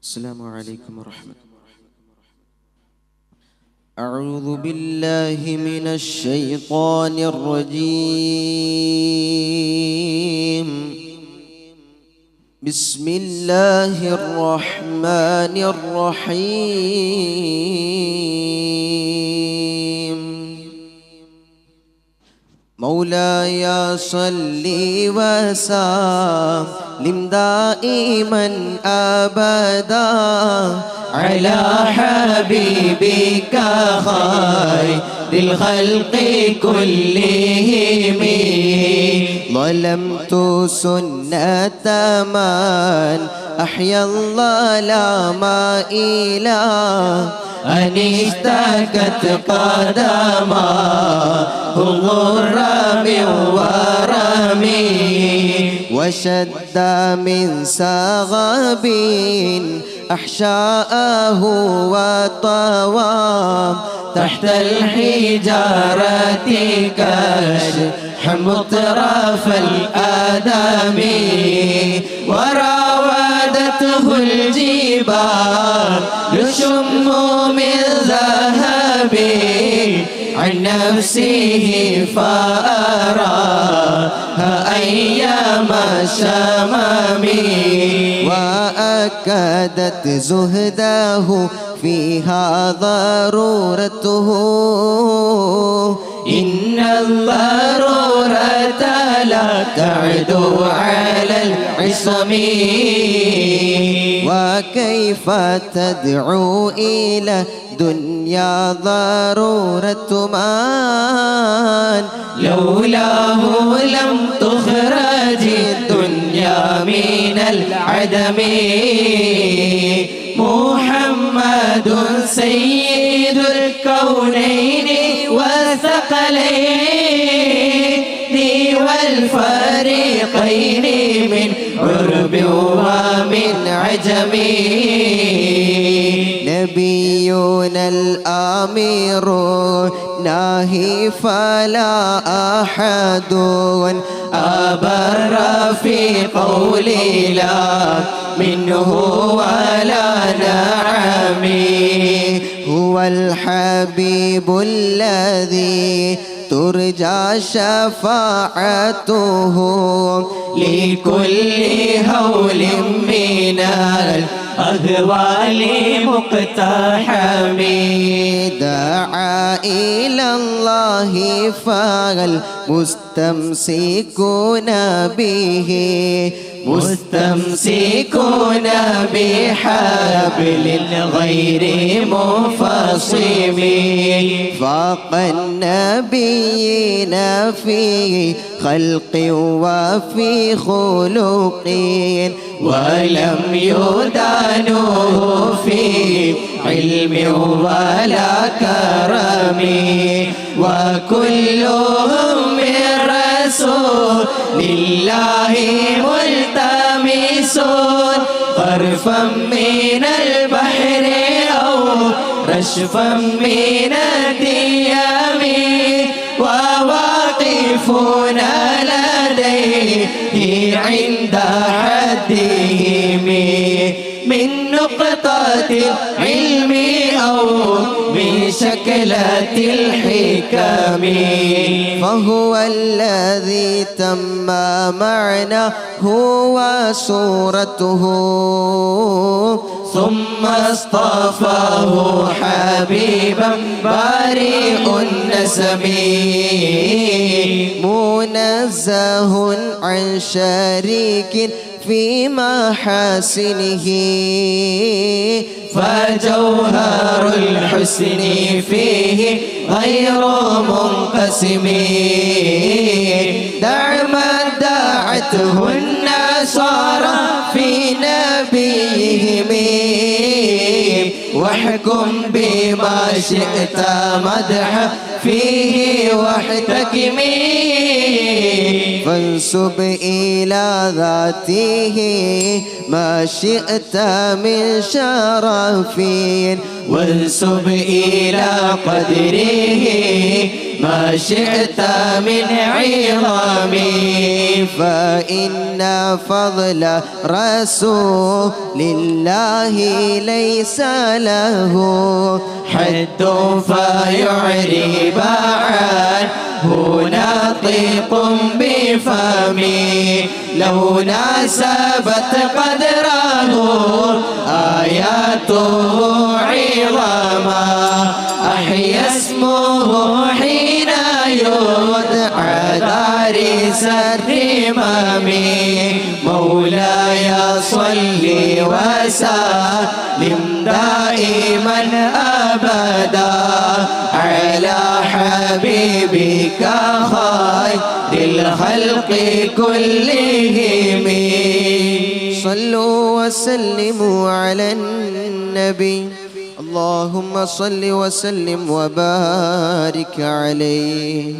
السلام عليكم ورحمة الله. أعوذ بالله من الشيطان الرجيم. بسم الله الرحمن الرحيم. مولاي صل وسلم دائما أبدا على حبيبك خير الخلق كلهم. ظلمت سنة من أحيا الظلام إلى أن اشتكت قدماه غرا من ورمي، وشد من سغب أحشاءه وطوى تحت الحجارة كشح مطرف الآدم. وراودته الجبال لشم من ذهب عن نفسه فأراها أيام الشمام. وأكدت زهده فيها ضرورته، إن الضرورة لا تعدو على العصم. وكيف تدعو إلى دنيا ضرورة من لولاه لم تخرج الدنيا من العدم. محمد سيد الكونين والثقلين والفريقين من عرب ومن عجم. نبينا الأمير ناهي فلا أحد أبر في قولي لا منه ولا نعم. هو الحبيب الذي ترجى شفاعته لكل هول من الأهوال مقتحم. دعا إلى الله فالمستمسكون به مستمسكون بحبل غير منفصم. فاق النبيين في خلق وفي خلق ولم يدانوا في علم ولا كرم. وكلهم من رسول لله ملتمسون غرفا من البحر أو رشفا من الديام. وواقفون لديه عند حدهم من نقطة العلم أو من شكلة الحكم. فهو الذي تم معناه وصورته ثم اصطفاه حبيبا بريء النسم. منزه عن شريك في محاسنه فجوهر الحسن فيه غير منقسم. دع ما دعته النصارى في نبيهم واحكم بما شئت مدحه فيه واحتكم. فانسب إلى ذاته ما شئت من شرف وانسب إلى قدره ما شئت من عظام فإن فضل رسول الله ليس له حد فيعرب عنه ناطق بفمي لو ناسبت قدره آياته عظما أحيا اسمه حين يدعى دارس الرمام مولاي صل وسلم دائما أبدا على حبيبك خير الخلق كلهم صلوا وسلموا على النبي اللهم صل وسلم وبارك عليه.